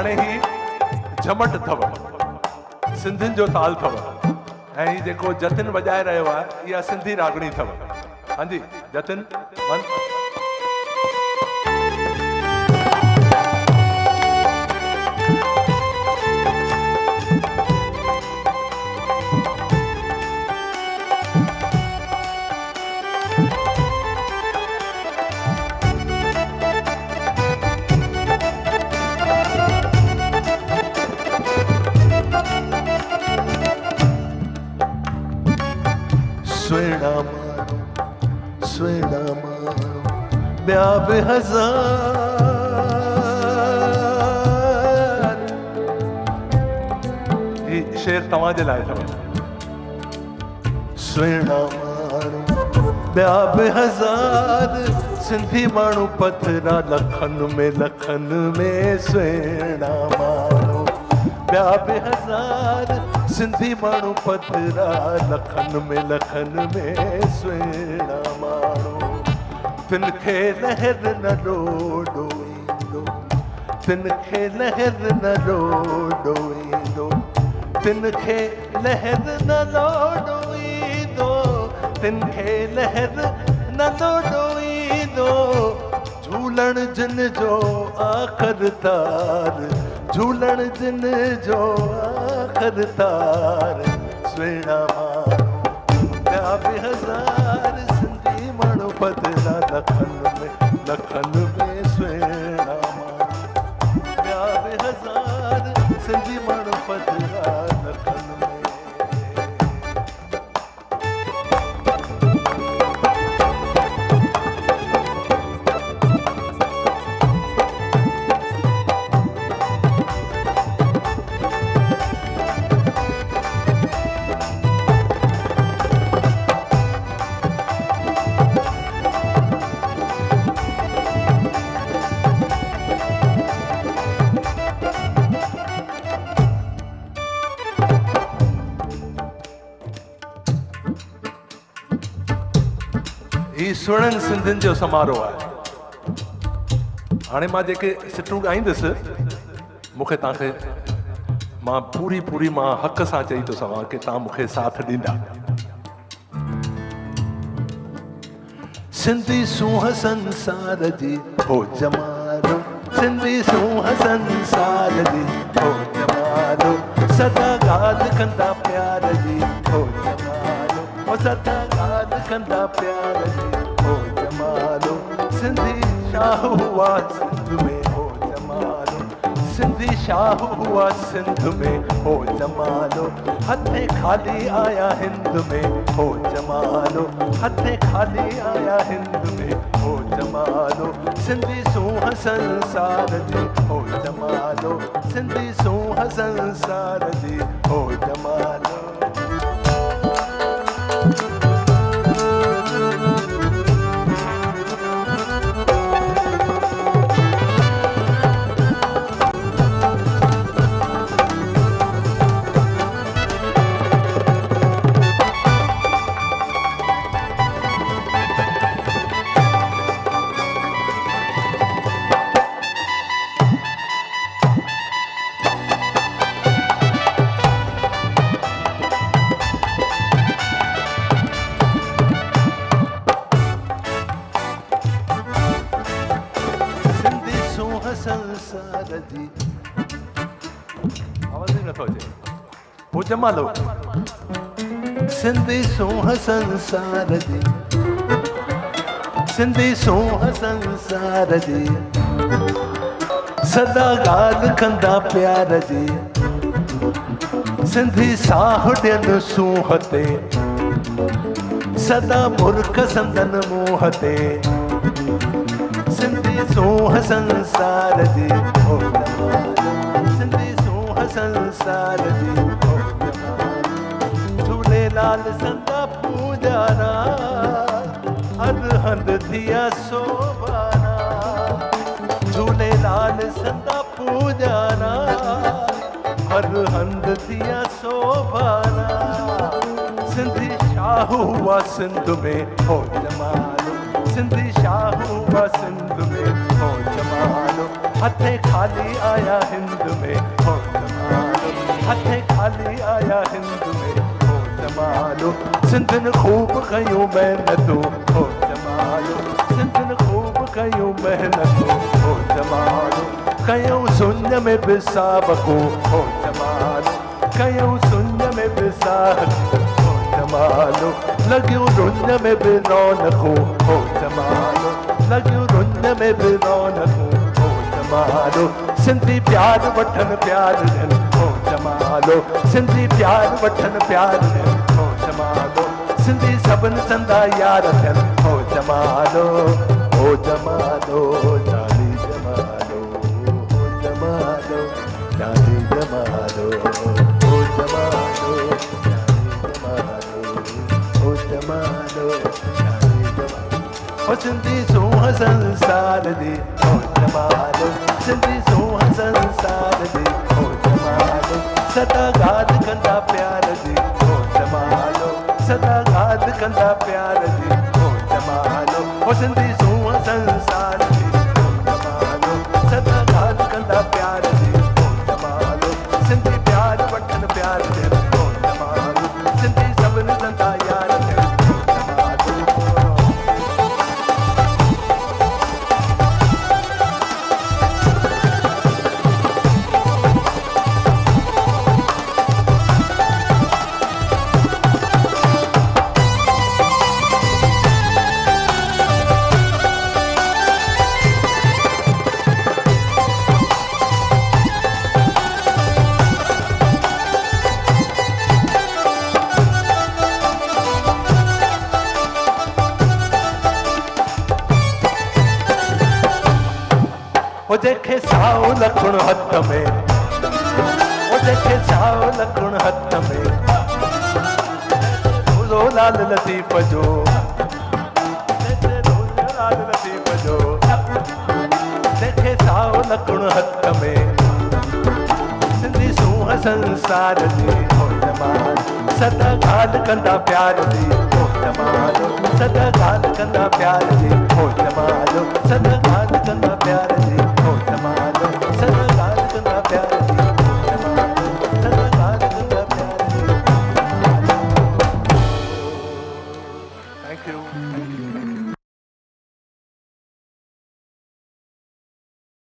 हाणे ही झमट अथव, सिंधियुनि जो ताल अथव, ऐं ही जेको जतिन वॼाए रहियो आहे इहा सिंधी रागणी अथव। हाँ जी जतिन वन। सुहिणा माण्हू ॿिया बि हज़ार। ही शेर तव्हांजे लाइ अथव। सुहिणा माण्हू ॿिया बि हज़ार, सिंधी माण्हू पथरा लखनि में सुहिणा माण्हू ॿिया बि हज़ार, सिंधी माण्हू पथरा लखनि में सुहिणा माण्हू। तिन खे लहर न ॾोॾो ईंदो, तिन खे लहर न ॾोॾो ईंदो, तिन खे लहर न ॾोॾो ईंदो, तिन खे लहर न ॾोॾो ईंदो। झूलण जिन जो आख़िर तार, झूलण जिन जो आख़िर तार। सुहिणा माण्हू ॿिया बि हज़ार, सिंधी माण्हू पथरा लखनि में सुहिणा माण्हू ॿिया बि हज़ार, सिंधी माण्हू पथरा लखनि में। ही सुहिणनि सिंधियुनि जो समारोह आहे। हाणे मां जेके सिटूं ॻाईंदुसि, मूंखे तव्हांखे मां पूरी मां हक़ सां चई थो सघां कि तव्हां मूंखे साथ ॾींदा। सिंधी सूंह संसार जी हो जमालो, सिंधी सूंह संसार जी हो जमालो, सदा ॻाल्हि कंदा प्यार जी हो जमालो, ओ सदा ॻाल्हि कंदा प्यार जी हो जमालो। सिंधी शाह हुआ सिंध में हो जमालो, सिंधी शाह हुआ सिंध में हो जमालो। हथे खाली आया हिंद में हो जमालो, हथे खाली आया हिंद में हो जमालो। सिंधी सूंह संसार जी हो जमालो, सिंधी सूंह संसार जी हो जमालो। संसार जी आवाज़ ही नथो अचे, हो जमालो। सिंधी सूंह संसार जी, सिंधी सूंह संसार जी, सदा ॻाल्हि कंदा प्यार जी। सिंधी साह ॾियनि सूंह ते, सदा मुर्ख संदन मुंह ते। सिंधी सूंह संसार जी हो जमालो, सिंधी सूंह संसार जी हो जमालो। झूलेलाल संदा पूजारा, हर हंध थिया सोभारा। झूलेलाल संदा पूजारा, हर हंध थिया सोभारा। सिंधी शाह हुआ सिंध में हो जमालो, सिंधी शाह हुआ सिंध में हो जमालो। हथे खाली आया हिंद में हो जमालो हथे खाली आया हिंद में हो जमालो सिंधन खूब कयूं महिनतूं हो जमालो सिंधन खूब कयूं महिनतूं हो जमालो कयूं सुञ में बि साबको हो जमालो कयूं सुञ में बि साहको हो जमालो लॻियूं रुञ में बि रौनकूं हो जमालो लॻियूं रुञ में बि रौनकूं हो जमालो सिंधी प्यार वठन प्यार ॾियनि हो जमालो सिंधी प्यार वठन प्यार ॾियनि हो जमालो सिंधी सभिनी संदा यार थियनि हो जमालो जानी जमालो हो जमालो जानी जमालो हो जमालो हो जमालो जानी जमालो ओ सिंधी सूंह संसार दी हो जमालो सिंधी सूंह संसार दी हो जमालो सदा गाद कंदा प्यार दी हो जमालो सदा गाद कंदा प्यार दी हो जमालो ओ सिंधी सूंह संसार दी हो जमालो सदा गाद कंदा प्यार दी हो जमालो सिंधी प्यार वठन प्यार दी हो जमालो सिंधी सभिनी संदा यार दी हो जमालो ओ जेके साओ लखुण हथ में ओ जेके साओ लखुण हथ में रोज़ो लाल लतीफ़ जो लाल लतीफ़ जो जेके साओ लखुण हथ में सिंधी सूंह संसार जी हो जमालो सदा ॻाल्हि कंदा प्यार जी हो जमालो सदा ॻाल्हि कंदा प्यार जी हो जमालो सदा ॻाल्हि कंदा प्यार जी